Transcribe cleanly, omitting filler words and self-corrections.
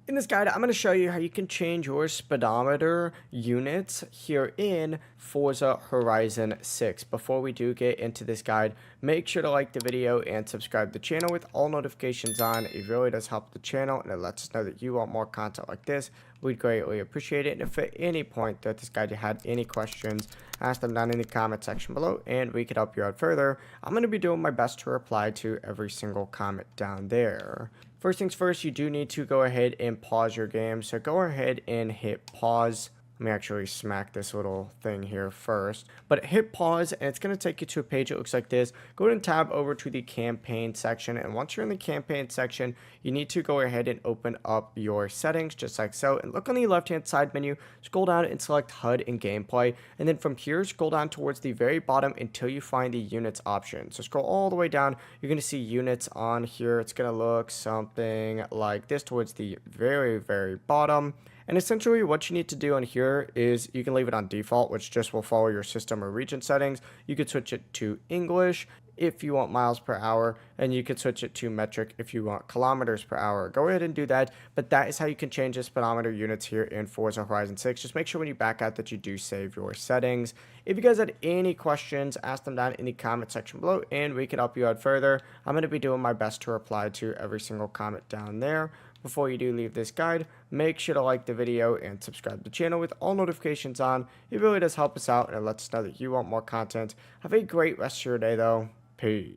In this guide, I'm going to show you how you can change your speedometer units here in Forza Horizon 6. Before we do get into this guide, make sure to like the video and subscribe to the channel with all notifications on. It really does help the channel and it lets us know that you want more content like this. We'd greatly appreciate it. And if at any point throughout this guide you had any questions, ask them down in the comment section below and we could help you out further. I'm going to be doing my best to reply to every single comment down there. First things first, you do need to go ahead and pause your game. So go ahead and hit pause. Let me actually smack this little thing here first. But hit pause and it's going to take you to a page that looks like this. Go ahead and tab over to the campaign section. And once you're in the campaign section, you need to go ahead and open up your settings just like so. And look on the left hand side menu, scroll down and select HUD and gameplay. And then from here, scroll down towards the very bottom until you find the units option. So scroll all the way down. You're going to see units on here. It's going to look something like this towards the very, very bottom. And essentially what you need to do on here is you can leave it on default, which just will follow your system or region settings. You could switch it to English if you want miles per hour, and you could switch it to metric if you want kilometers per hour. Go ahead and do that, but that is how you can change the speedometer units here in Forza Horizon 6. Just make sure when you back out that you do save your settings. If you guys had any questions, ask them down in the comment section below, and we can help you out further. I'm going to be doing my best to reply to every single comment down there. Before you do leave this guide, make sure to like the video and subscribe to the channel with all notifications on. It really does help us out and it lets us know that you want more content. Have a great rest of your day though. Peace.